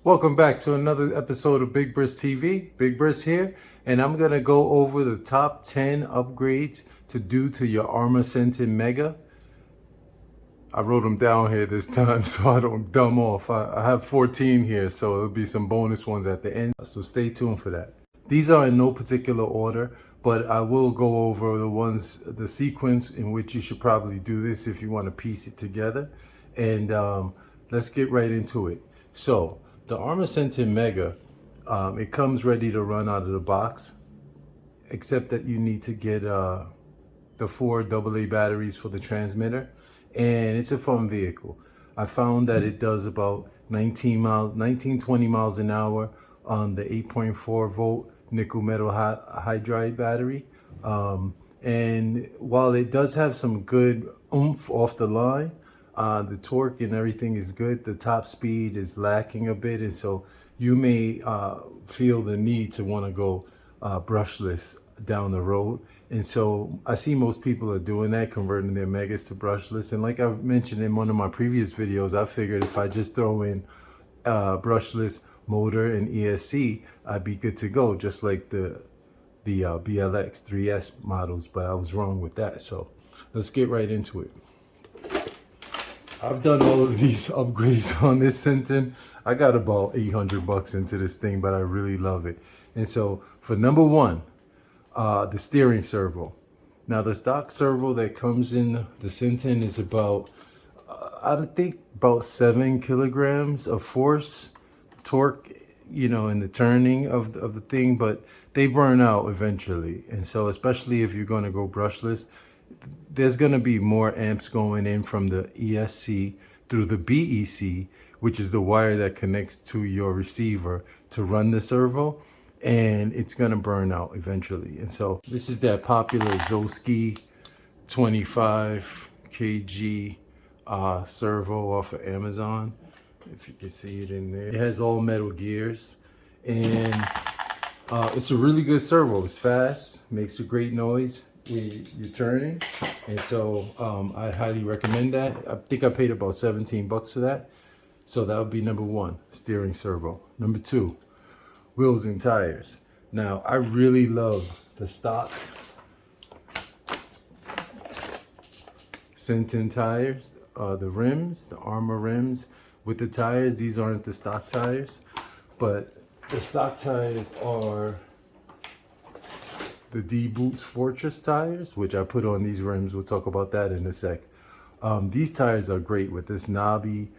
Welcome back to another episode of Big Brisk TV. Big Brisk here, and I'm gonna go over the top 10 upgrades to do to your Arrma Senton Mega. I wrote them down here this time so I don't dumb off. I have 14 here, so there'll be some bonus ones at the end, so stay tuned for that. These are in no particular order, but I will go over the sequence in which you should probably do this if you want to piece it together. And let's get right into it. So the Arrma Senton Mega, it comes ready to run out of the box, except that you need to get the 4 AA batteries for the transmitter, and it's a fun vehicle. I found that it does about 20 miles an hour on the 8.4 volt nickel metal hydride battery. And while it does have some good oomph off the line, the torque and everything is good, the top speed is lacking a bit, and so you may feel the need to want to go brushless down the road. And so I see most people are doing that, converting their Megas to brushless. And like I've mentioned in one of my previous videos, I figured if I just throw in brushless motor and ESC, I'd be good to go, just like the BLX 3S models, but I was wrong with that. So let's get right into it. I've done all of these upgrades on this Senton. I got about 800 bucks into this thing, but I really love it. And so for number one, the steering servo. Now the stock servo that comes in the Senton is about, I think about 7 kilograms of force, torque, you know, in the turning of the thing, but they burn out eventually. And so especially if you're going to go brushless, there's going to be more amps going in from the ESC through the BEC, which is the wire that connects to your receiver to run the servo, and it's going to burn out eventually. And so this is that popular Zoski 25 kg servo off of Amazon, if you can see it in there. It has all metal gears, and it's a really good servo. It's fast, makes a great noise when you're turning, and so I highly recommend that. I think I paid about 17 bucks for that. So that would be number one, steering servo. Number two, wheels and tires. Now I really love the stock Senton tires, the rims, the Arrma rims with the tires. These aren't the stock tires, but the stock tires are the D-Boots Fortress tires, which I put on these rims. We'll talk about that in a sec. These tires are great with this knobby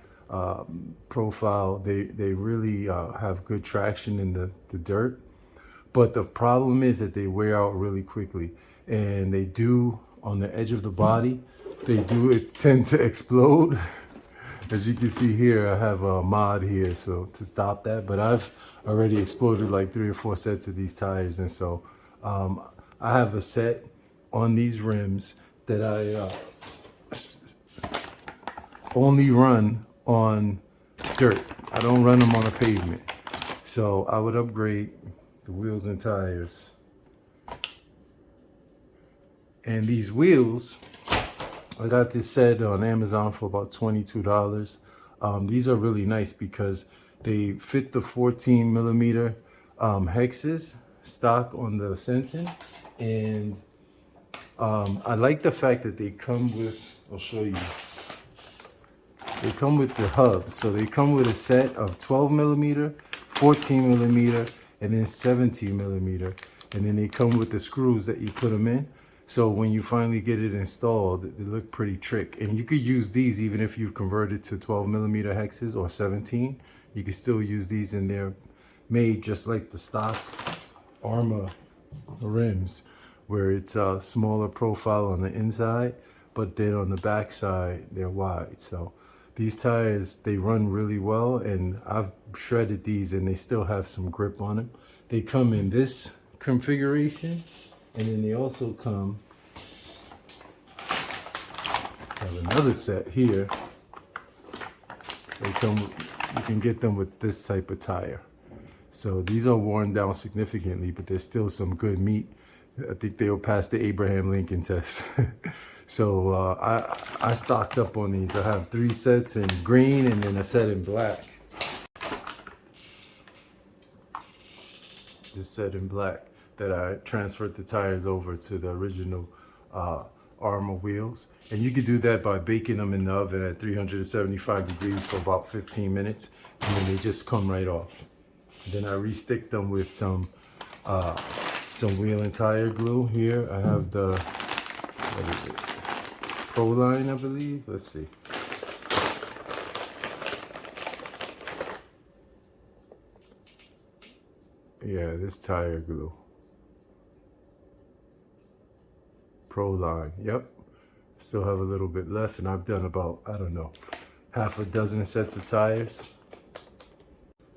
profile. They really have good traction in the dirt. But the problem is that they wear out really quickly. And they do, on the edge of the body, it tend to explode. As you can see here, I have a mod here so to stop that. But I've already exploded like 3 or 4 sets of these tires. And so I have a set on these rims that I only run on dirt. I don't run them on a pavement. So I would upgrade the wheels and tires. And these wheels, I got this set on Amazon for about $22. These are really nice because they fit the 14 millimeter Hexes stock on the Senton, and I like the fact that they come with, I'll show you, they come with the hub. So they come with a set of 12 millimeter, 14 millimeter, and then 17 millimeter, and then they come with the screws that you put them in. So when you finally get it installed, they look pretty trick. And you could use these even if you've converted to 12 millimeter Hexes or 17. You can still use these, and they're made just like the stock Arrma rims, where it's a smaller profile on the inside, but then on the back side they're wide. So these tires, they run really well, and I've shredded these and they still have some grip on them. They come in this configuration, and then they also come, I have another set here. They come, you can get them with this type of tire. So these are worn down significantly, but there's still some good meat. I think they'll pass the Abraham Lincoln test. So I stocked up on these. I have 3 sets in green and then a set in black. this set in black that I transferred the tires over to the original Arrma wheels. And you could do that by baking them in the oven at 375 degrees for about 15 minutes, and then they just come right off. And then I restick them with some wheel and tire glue. Here I have the, what is it, Proline, I believe. Let's see. Yeah, this tire glue. Proline, yep. Still have a little bit left, and I've done about, I don't know, half a dozen sets of tires.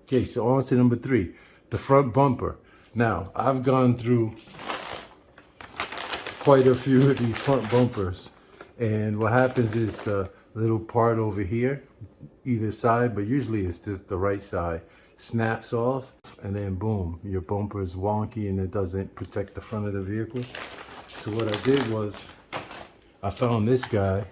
Okay, so on to number 3, the front bumper. Now, I've gone through quite a few of these front bumpers, and what happens is the little part over here, either side, but usually it's just the right side, snaps off, and then boom, your bumper is wonky and it doesn't protect the front of the vehicle. So what I did was I found this guy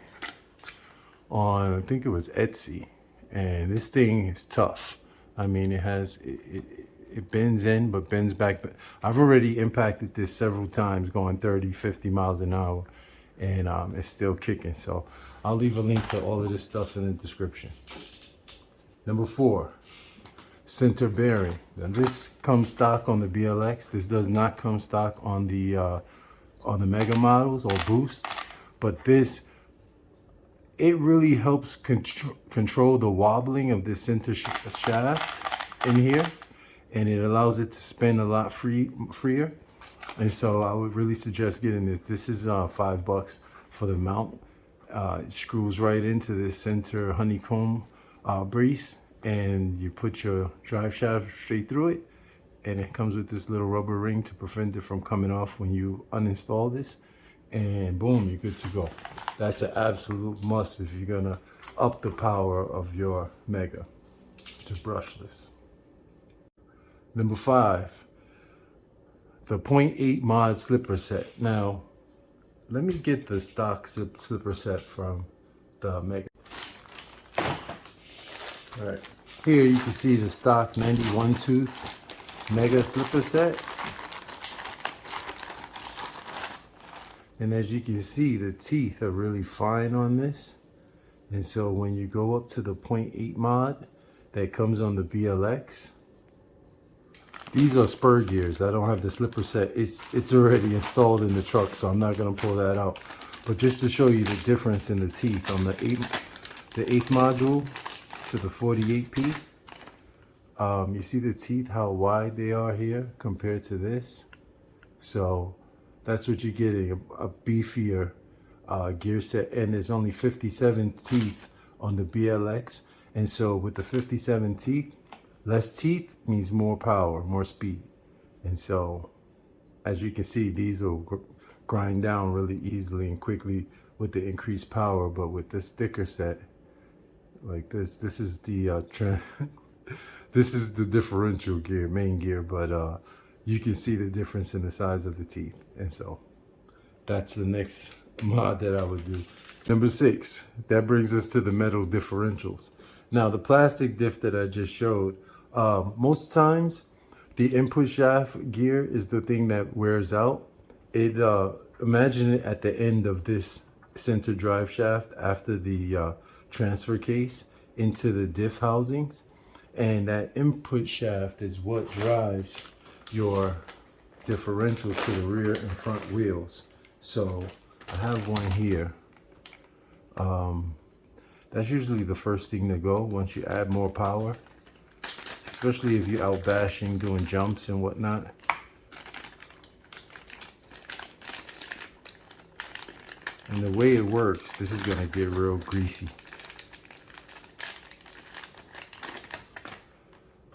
on, I think it was Etsy, and this thing is tough. I mean, it bends in, but bends back. I've already impacted this several times going 30, 50 miles an hour, and it's still kicking. So I'll leave a link to all of this stuff in the description. Number 4, center bearing. Now this comes stock on the BLX. This does not come stock on the Mega models or Boosts, but this, it really helps control the wobbling of the center shaft in here, and it allows it to spin a lot freer. And so I would really suggest getting this. This is $5 for the mount. It screws right into this center honeycomb brace, and you put your drive shaft straight through it, and it comes with this little rubber ring to prevent it from coming off when you uninstall this, and boom, you're good to go. That's an absolute must if you're gonna up the power of your Mega to brushless. Number 5, the 0.8 mod slipper set. Now, let me get the stock slipper set from the Mega. All right, here you can see the stock 91 tooth Mega slipper set. And as you can see, the teeth are really fine on this. And so when you go up to the 0.8 mod that comes on the BLX, these are spur gears. I don't have the slipper set. It's already installed in the truck, so I'm not gonna pull that out. But just to show you the difference in the teeth on the 8th module to the 48P, you see the teeth, how wide they are here compared to this. So that's what you're getting, a beefier gear set, and there's only 57 teeth on the BLX. And so with the 57 teeth, less teeth means more power, more speed. And so as you can see, these will grind down really easily and quickly with the increased power. But with this thicker set like this is the this is the differential gear, main gear, but you can see the difference in the size of the teeth. And so that's the next mod that I would do. Number 6, that brings us to the metal differentials. Now the plastic diff that I just showed, most times the input shaft gear is the thing that wears out. Imagine it at the end of this center drive shaft after the transfer case into the diff housings, and that input shaft is what drives your differentials to the rear and front wheels. So I have one here. That's usually the first thing to go once you add more power, especially if you're out bashing, doing jumps and whatnot. And the way it works, this is gonna get real greasy.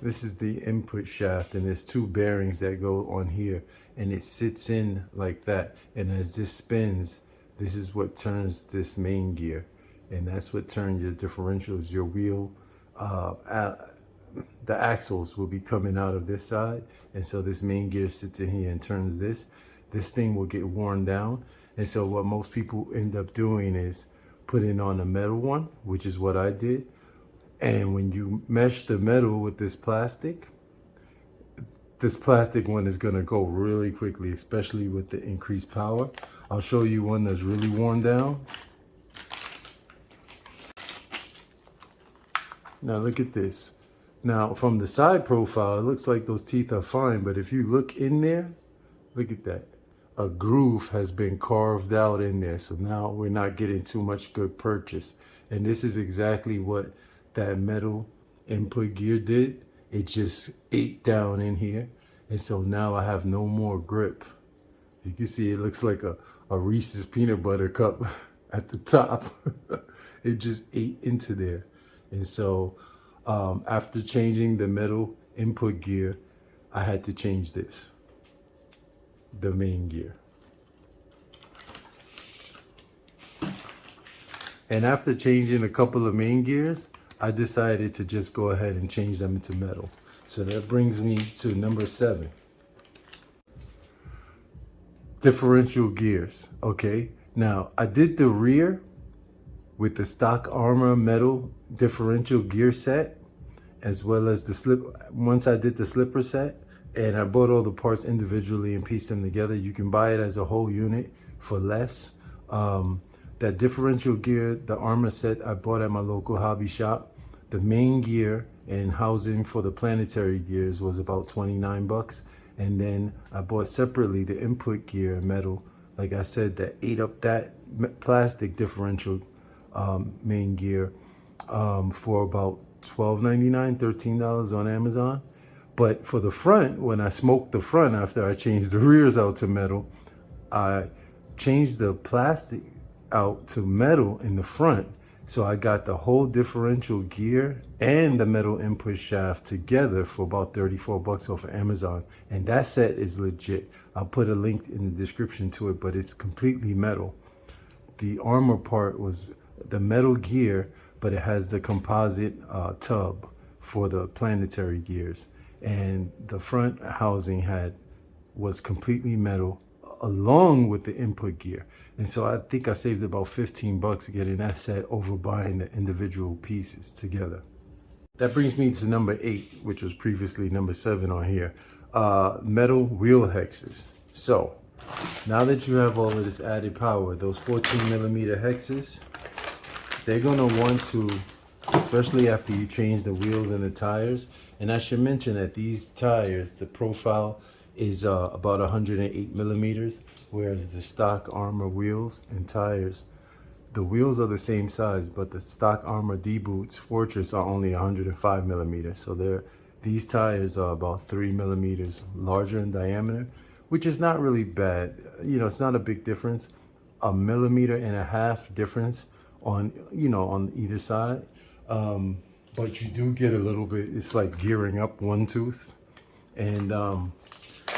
This is the input shaft, and there's 2 bearings that go on here, and it sits in like that. And as this spins, this is what turns this main gear, and that's what turns your differentials. Your wheel, the axles will be coming out of this side, and so this main gear sits in here and turns this. This thing will get worn down, and so what most people end up doing is putting on a metal one, which is what I did. And when you mesh the metal with this plastic, this plastic one is gonna go really quickly, especially with the increased power. I'll show you one that's really worn down. Now look at this. Now from the side profile, it looks like those teeth are fine, but if you look in there, look at that. A groove has been carved out in there. So now we're not getting too much good purchase. And this is exactly what that metal input gear did. It just ate down in here. And so now I have no more grip. You can see it looks like a Reese's peanut butter cup at the top. It just ate into there. And so after changing the metal input gear, I had to change this, the main gear. And after changing a couple of main gears, I decided to just go ahead and change them into metal. So that brings me to number 7. Differential gears, okay? Now, I did the rear with the stock Arrma metal differential gear set, as well as the slip. Once I did the slipper set, and I bought all the parts individually and pieced them together. You can buy it as a whole unit for less. That differential gear, the Arrma set, I bought at my local hobby shop. The main gear and housing for the planetary gears was about 29 bucks. And then I bought separately the input gear metal, like I said, that ate up that plastic differential main gear for about $12.99, $13 on Amazon. But for the front, when I smoked the front after I changed the rears out to metal, I changed the plastic out to metal in the front. So I got the whole differential gear and the metal input shaft together for about 34 bucks off of Amazon. And that set is legit. I'll put a link in the description to it, but it's completely metal. The Arrma part was the metal gear, but it has the composite tub for the planetary gears. And the front housing was completely metal along with the input gear. And so I think I saved about 15 bucks getting that set over buying the individual pieces together. That brings me to number 8, which was previously number 7 on here. Metal wheel hexes. So now that you have all of this added power, those 14mm hexes, they're gonna want to, especially after you change the wheels and the tires. And I should mention that these tires, the profile is about 108 millimeters, whereas the stock Arrma wheels and tires, the wheels are the same size, but the stock Arrma D-Boots Fortress are only 105 millimeters. So these tires are about 3 millimeters larger in diameter, which is not really bad. You know, it's not a big difference. 1.5 millimeters difference on, you know, on either side. But you do get a little bit, it's like gearing up one tooth. And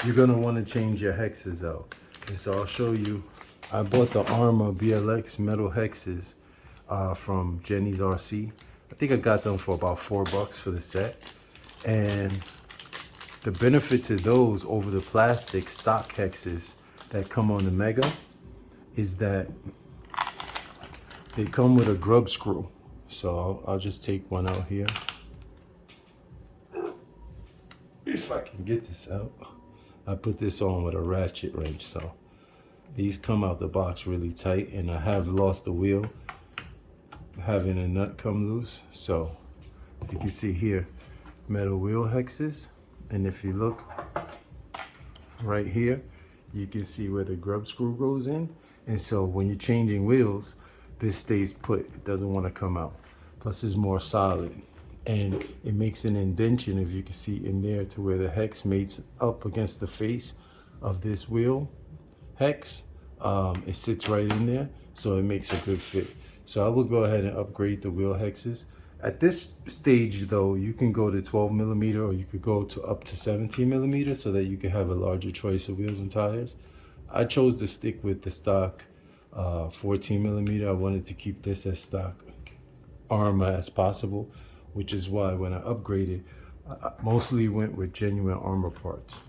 you're gonna wanna change your hexes out. And so I'll show you, I bought the Arrma BLX metal hexes from Jenny's RC. I think I got them for about 4 bucks for the set. And the benefit to those over the plastic stock hexes that come on the Mega is that they come with a grub screw. So I'll just take one out here. If I can get this out. I put this on with a ratchet wrench. So these come out the box really tight, and I have lost the wheel having a nut come loose. So you can see here, metal wheel hexes. And if you look right here, you can see where the grub screw goes in. And so when you're changing wheels, this stays put, it doesn't want to come out. Plus it's more solid. And it makes an indentation, if you can see in there, to where the hex mates up against the face of this wheel hex. It sits right in there, so it makes a good fit. So I will go ahead and upgrade the wheel hexes. At this stage though, you can go to 12 millimeter, or you could go to up to 17 millimeter, so that you can have a larger choice of wheels and tires. I chose to stick with the stock 14 millimeter. I wanted to keep this as stock Arrma as possible, which is why when I upgraded, I mostly went with genuine Arrma parts.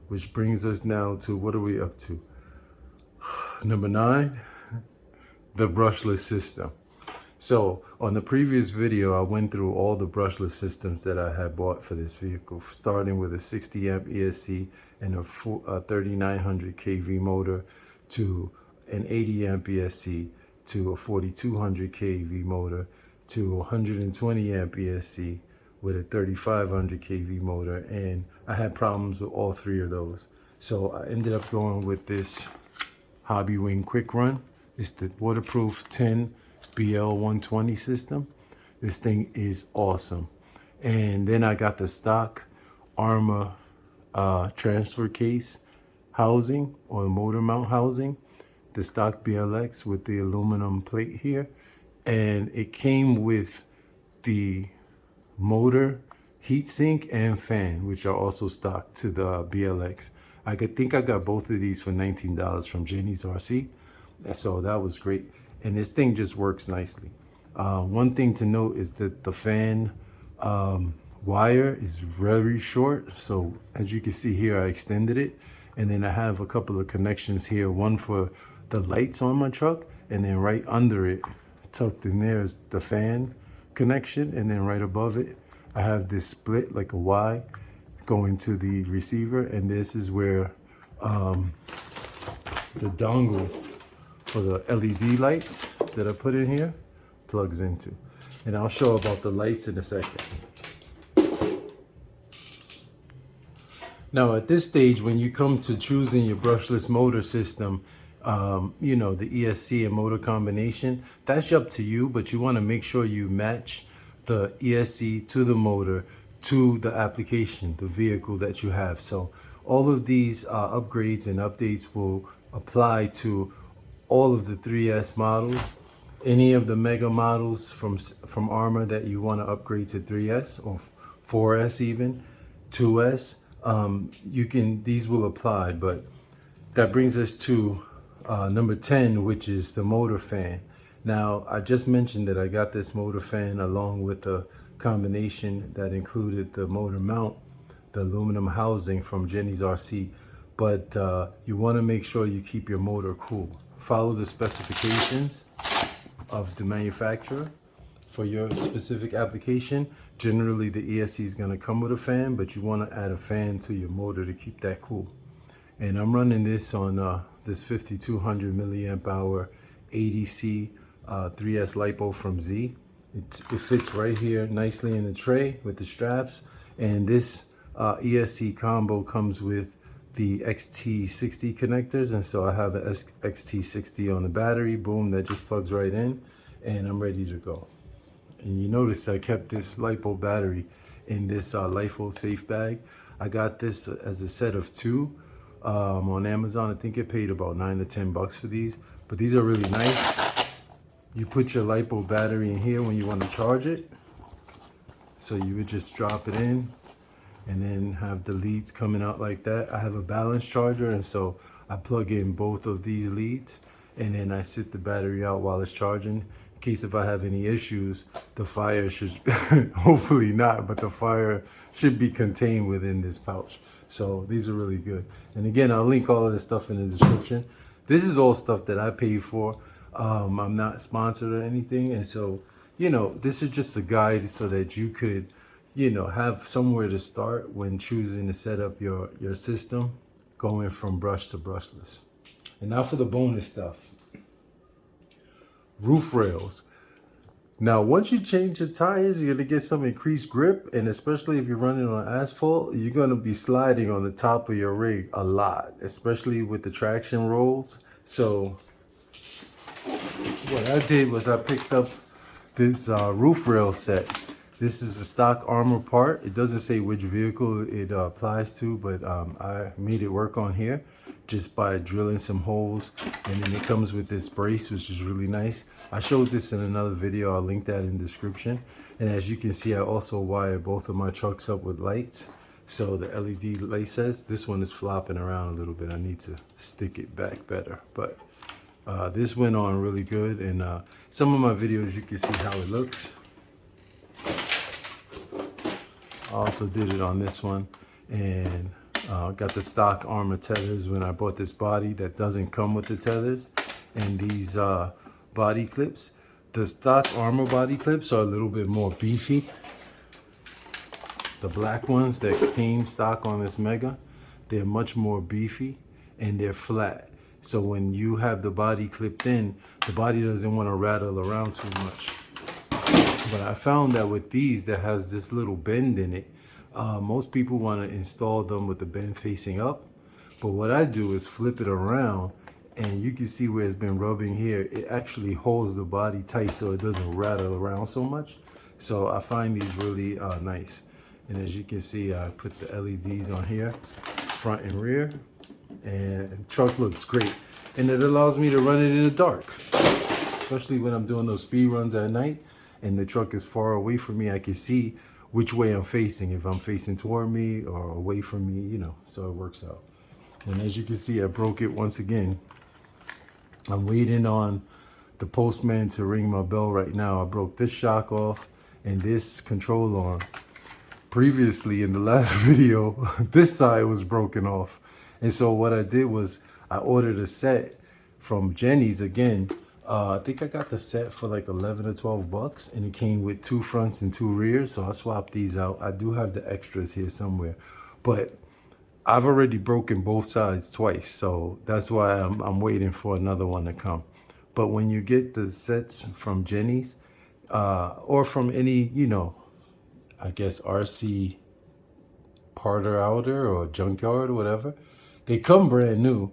Which brings us now to, what are we up to? Number 9, the brushless system. So on the previous video, I went through all the brushless systems that I had bought for this vehicle, starting with a 60 amp ESC and a 3900 kV motor, to an 80 amp ESC, to a 4200 kV motor, to 120 amp ESC with a 3500 kV motor. And I had problems with all three of those. So I ended up going with this Hobby Wing Quick Run. It's the waterproof 10 BL120 system. This thing is awesome. And then I got the stock Arrma transfer case housing, or motor mount housing, the stock BLX with the aluminum plate here. And it came with the motor, heatsink, and fan, which are also stock to the BLX. I think I got both of these for $19 from Jenny's RC. So that was great. And this thing just works nicely. One thing to note is that the fan wire is very short. So as you can see here, I extended it. And then I have a couple of connections here, one for the lights on my truck, and then right under it, tucked in there, is the fan connection. And then right above it, I have this split like a Y going to the receiver. And this is where the dongle for the LED lights that I put in here plugs into. And I'll show about the lights in a second. Now at this stage, when you come to choosing your brushless motor system, you know, the ESC and motor combination, that's up to you, but you want to make sure you match the ESC to the motor to the application, the vehicle that you have. So all of these upgrades and updates will apply to all of the 3S models, any of the Mega models from Arrma that you want to upgrade to 3S or 4S, even 2S. These will apply. But that brings us to number 10, which is the motor fan. Now, I just mentioned that I got this motor fan along with a combination that included the motor mount, the aluminum housing from Jenny's RC. But you want to make sure you keep your motor cool. Follow the specifications of the manufacturer for your specific application. Generally, the ESC is going to come with a fan, but you want to add a fan to your motor to keep that cool. And I'm running this on this 5200 milliamp hour ADC 3S LiPo from Z. It fits right here nicely in the tray with the straps. And this ESC combo comes with the XT60 connectors, and so I have an XT60 on the battery. Boom, that just plugs right in, and I'm ready to go. And you notice I kept this LiPo battery in this LiFo safe bag. I got this as a set of two on Amazon. I think it paid about $9 to $10 for these, but these are really nice. You put your LiPo battery in here when you want to charge it. So you would just drop it in and then have the leads coming out like that. I have a balance charger, and so I plug in both of these leads, and then I sit the battery out while it's charging. In case if I have any issues, the fire should, hopefully not, but the fire should be contained within this pouch. So these are really good. And again, I'll link all of this stuff in the description. This is all stuff that I paid for. I'm not sponsored or anything. And so, you know, this is just a guide so that you could, you know, have somewhere to start when choosing to set up your system, going from brush to brushless. And now for the bonus stuff. Roof rails. Now, once you change your tires, you're gonna get some increased grip, and especially if you're running on asphalt, you're gonna be sliding on the top of your rig a lot, especially with the traction rolls. So what I did was I picked up this roof rail set. This is a stock Arrma part. It doesn't say which vehicle it applies to, but I made it work on here just by drilling some holes. And then it comes with this brace, which is really nice. I showed this in another video. I'll link that in the description. And as you can see, I also wired both of my trucks up with lights. So the LED light sets, this one is flopping around a little bit. I need to stick it back better. But this went on really good. And some of my videos, you can see how it looks. I also did it on this one, and got the stock Arrma tethers when I bought this body that doesn't come with the tethers, and these body clips. The stock Arrma body clips are a little bit more beefy. The black ones that came stock on this Mega, they're much more beefy and they're flat. So when you have the body clipped in, the body doesn't want to rattle around too much. But I found that with these that has this little bend in it, most people want to install them with the bend facing up. But what I do is flip it around, and you can see where it's been rubbing here. It actually holds the body tight so it doesn't rattle around so much. So I find these really nice. And as you can see, I put the LEDs on here, front and rear, and the truck looks great. And it allows me to run it in the dark, especially when I'm doing those speed runs at night and the truck is far away from me. I can see which way I'm facing, if I'm facing toward me or away from me, you know, so it works out. And as you can see, I broke it once again. I'm waiting on the postman to ring my bell right now. I broke this shock off and this control arm. Previously in the last video, this side was broken off. And so what I did was I ordered a set from Jenny's again. I think I got the set for like 11 or 12 bucks, and it came with 2 fronts and 2 rears. So I swapped these out. I do have the extras here somewhere, but I've already broken both sides twice. So that's why I'm waiting for another one to come. But when you get the sets from Jenny's, or from any, you know, I guess RC parter outer or junkyard or whatever, they come brand new.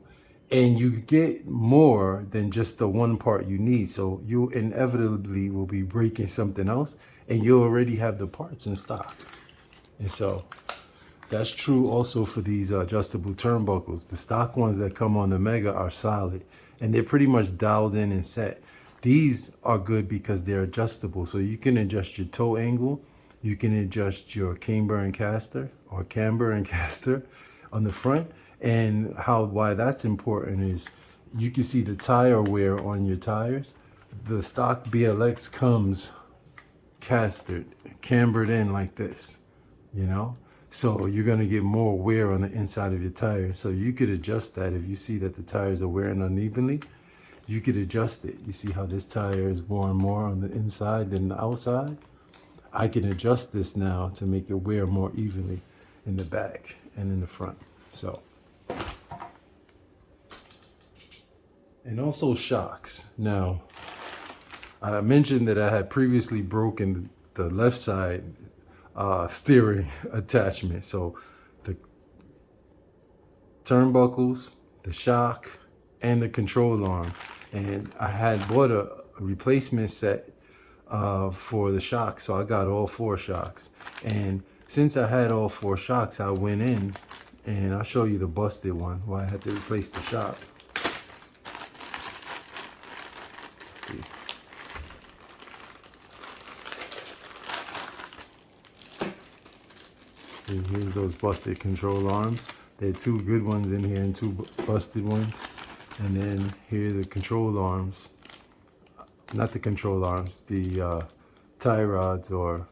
And you get more than just the one part you need. So you inevitably will be breaking something else, and you already have the parts in stock. And so that's true also for these adjustable turnbuckles. The stock ones that come on the Mega are solid, and they're pretty much dialed in and set. These are good because they're adjustable. So you can adjust your toe angle. You can adjust your camber and caster on the front. And why that's important is you can see the tire wear on your tires. The stock BLX comes cambered in like this, you know? So you're gonna get more wear on the inside of your tire. So you could adjust that. If you see that the tires are wearing unevenly, you could adjust it. You see how this tire is worn more on the inside than the outside? I can adjust this now to make it wear more evenly in the back and in the front. So. And also shocks. Now, I mentioned that I had previously broken the left side steering attachment. So the turnbuckles, the shock, and the control arm. And I had bought a replacement set for the shocks. So I got all 4 shocks. And since I had all 4 shocks, I went in, and I'll show you the busted one where I had to replace the shock. And here's those busted control arms. There are 2 good ones in here and 2 busted ones. And then here are the control arms. Not the control arms, the tie rods or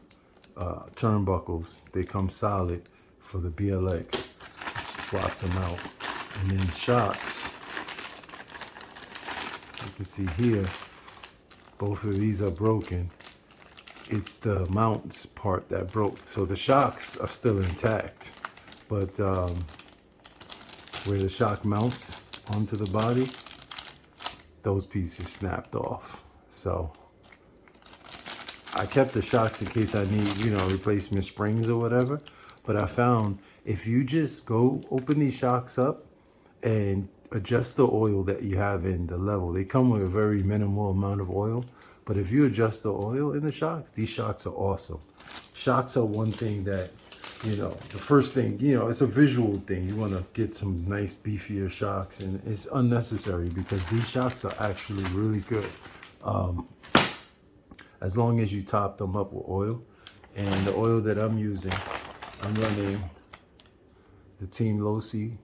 turnbuckles. They come solid for the BLX. Swap them out. And then shocks. You can see here, both of these are broken. It's the mounts part that broke. So the shocks are still intact, but where the shock mounts onto the body, those pieces snapped off. So I kept the shocks in case I need, you know, replacement springs or whatever. But I found if you just go open these shocks up and adjust the oil that you have in the level, they come with a very minimal amount of oil. But if you adjust the oil in the shocks, these shocks are awesome. Shocks are one thing that, you know, the first thing, you know, it's a visual thing. You want to get some nice beefier shocks, and it's unnecessary because these shocks are actually really good. As long as you top them up with oil. And the oil that I'm using, I'm running the Team Losi.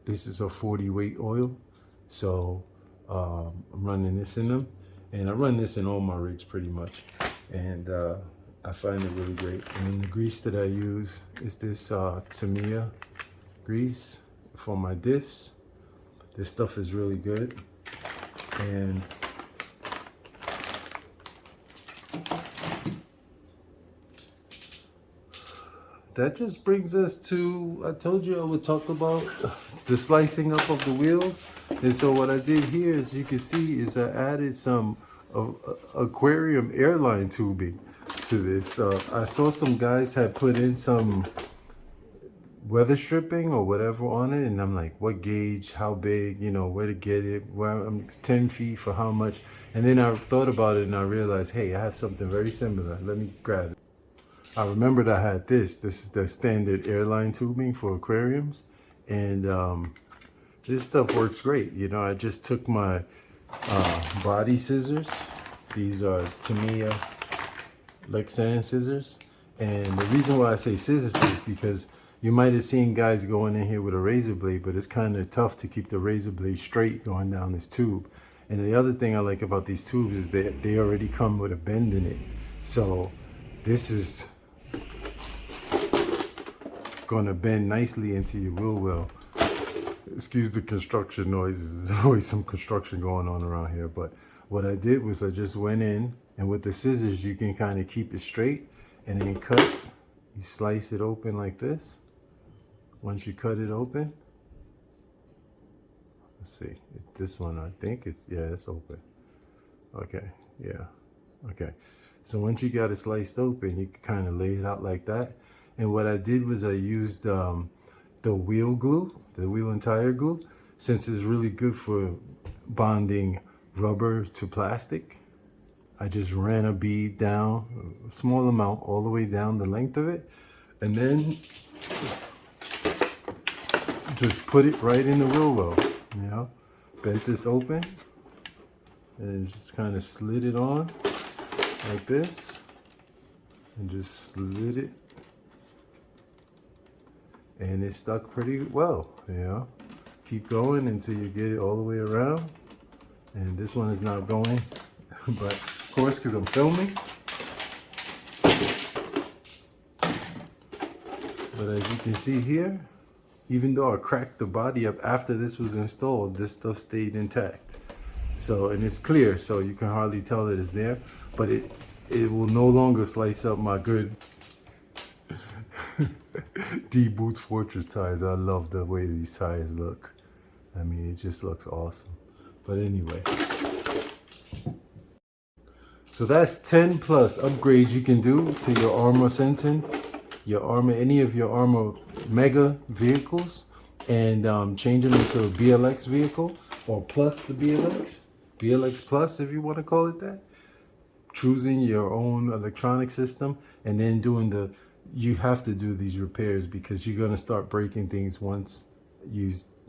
This is a 40 weight oil. So I'm running this in them. And I run this in all my rigs pretty much. And I find it really great. And then the grease that I use is this Tamiya grease for my diffs. This stuff is really good. And That just brings us to, I told you I would talk about the slicing up of the wheels. And so what I did here, as you can see, is I added some aquarium airline tubing to this. I saw some guys had put in some weather stripping or whatever on it, and I'm like, what gauge, how big, you know, where to get it, where I'm 10 feet for how much. And then I thought about it and I realized, hey, I have something very similar. Let me grab it. I remembered I had this. This is the standard airline tubing for aquariums, and this stuff works great. You know, I just took my body scissors. These are Tamiya Lexan scissors, and the reason why I say scissors is because you might have seen guys going in here with a razor blade, but it's kind of tough to keep the razor blade straight going down this tube. And the other thing I like about these tubes is that they already come with a bend in it, so this is gonna bend nicely into your wheel well. Excuse the construction noises. There's always some construction going on around here. But what I did was I just went in, and with the scissors you can kind of keep it straight and then cut. You slice it open like this. Once you cut it open, let's see, this one I think it's, yeah, it's open. Okay, yeah, okay. So once you got it sliced open, you can kind of lay it out like that. And what I did was I used the wheel glue, the wheel and tire glue, since it's really good for bonding rubber to plastic. I just ran a bead down, a small amount, all the way down the length of it, and then just put it right in the wheel well, you know. Bent this open and just kind of slid it on like this, and just slid it, and it stuck pretty well, you know. Keep going until you get it all the way around. And this one is not going, but of course, because I'm filming. But as you can see here, even though I cracked the body up after this was installed, this stuff stayed intact. So, and it's clear, so you can hardly tell that it's there, but it will no longer slice up my good D Boots Fortress tires. I love the way these tires look. I mean, it just looks awesome. But anyway, so that's 10 plus upgrades you can do to your Arrma Senton, your Arrma, any of your Arrma Mega vehicles, and change them into a BLX vehicle, or plus the BLX Plus if you want to call it that. Choosing your own electronic system, and then doing you have to do these repairs because you're going to start breaking things once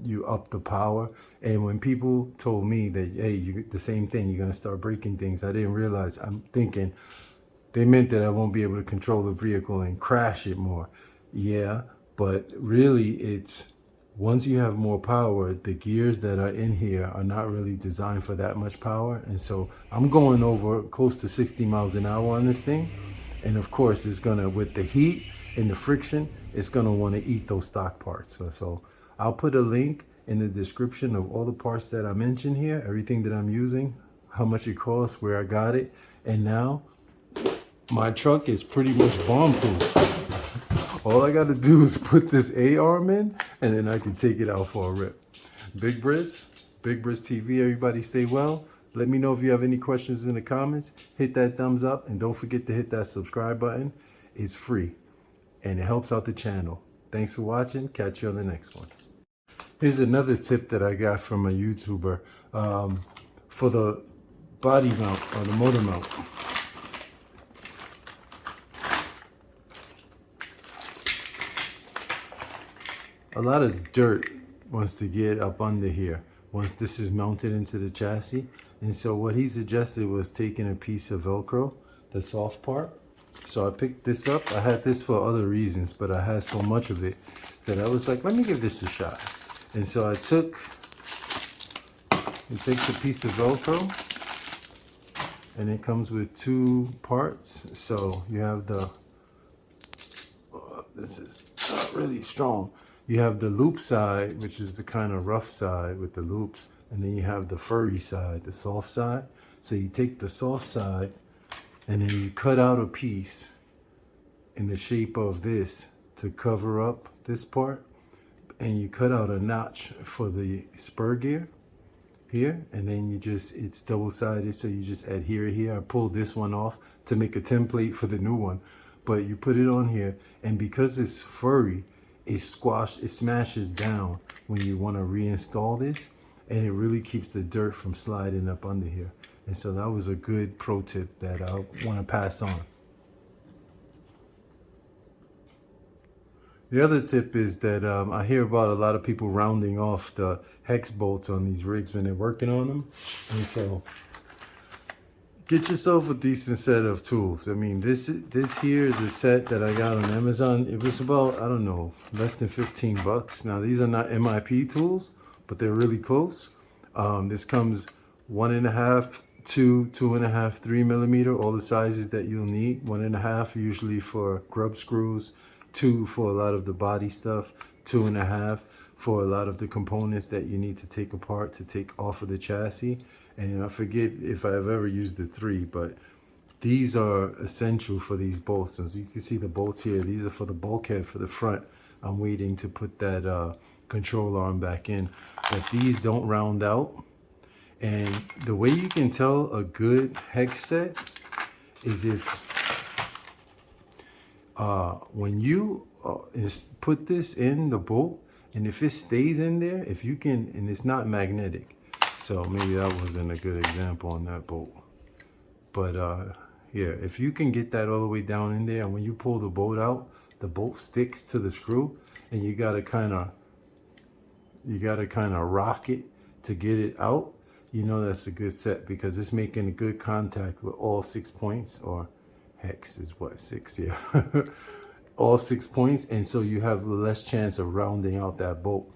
you up the power. And when people told me that, hey, the same thing, you're going to start breaking things, I didn't realize, I'm thinking they meant that I won't be able to control the vehicle and crash it more. Yeah, but really it's, once you have more power, the gears that are in here are not really designed for that much power. And so I'm going over close to 60 miles an hour on this thing. And of course, it's gonna, with the heat and the friction, it's gonna wanna eat those stock parts. So I'll put a link in the description of all the parts that I mentioned here, everything that I'm using, how much it costs, where I got it. And now my truck is pretty much bomb-proof. All I gotta do is put this A-arm in, and then I can take it out for a rip. Big Briss TV, everybody stay well. Let me know if you have any questions in the comments. Hit that thumbs up, and don't forget to hit that subscribe button. It's free, and it helps out the channel. Thanks for watching. Catch you on the next one. Here's another tip that I got from a YouTuber for the body mount, or the motor mount. A lot of dirt wants to get up under here once this is mounted into the chassis. And so what he suggested was taking a piece of Velcro, the soft part. So I picked this up. I had this for other reasons, but I had so much of it that I was like, let me give this a shot. And so it takes a piece of Velcro, and it comes with two parts. So you have this is not really strong. You have the loop side, which is the kind of rough side with the loops, and then you have the furry side, the soft side. So you take the soft side and then you cut out a piece in the shape of this to cover up this part, and you cut out a notch for the spur gear here, and then you just, it's double-sided, so you just adhere here. I pulled this one off to make a template for the new one, but you put it on here, and because it's furry, it smashes down when you want to reinstall this, and it really keeps the dirt from sliding up under here. And so that was a good pro tip that I want to pass on. The other tip is that I hear about a lot of people rounding off the hex bolts on these rigs when they're working on them. And so get yourself a decent set of tools. I mean, this here is a set that I got on Amazon. It was about, I don't know, less than 15 bucks. Now, these are not MIP tools, but they're really close. This comes 1.5, 2, 2.5, 3 millimeter, all the sizes that you'll need. 1.5 usually for grub screws, 2 for a lot of the body stuff, 2.5 for a lot of the components that you need to take apart to take off of the chassis. And I forget if I've ever used the 3, but these are essential for these bolts. As you can see the bolts here, these are for the bulkhead for the front. I'm waiting to put that control arm back in, but these don't round out. And the way you can tell a good hex set is if when you put this in the bolt, and if it stays in there, if you can, and it's not magnetic, so maybe that wasn't a good example on that bolt, but yeah, if you can get that all the way down in there, and when you pull the bolt out, the bolt sticks to the screw, and you gotta kind of rock it to get it out, you know that's a good set, because it's making a good contact with all 6 points, or hex is what, 6, yeah. All 6 points, and so you have less chance of rounding out that bolt.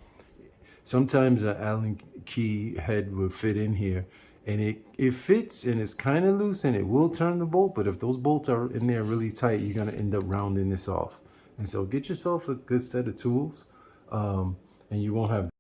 Sometimes an Allen key head will fit in here, and it fits, and it's kind of loose, and it will turn the bolt, but if those bolts are in there really tight, you're going to end up rounding this off. And so get yourself a good set of tools, and you won't have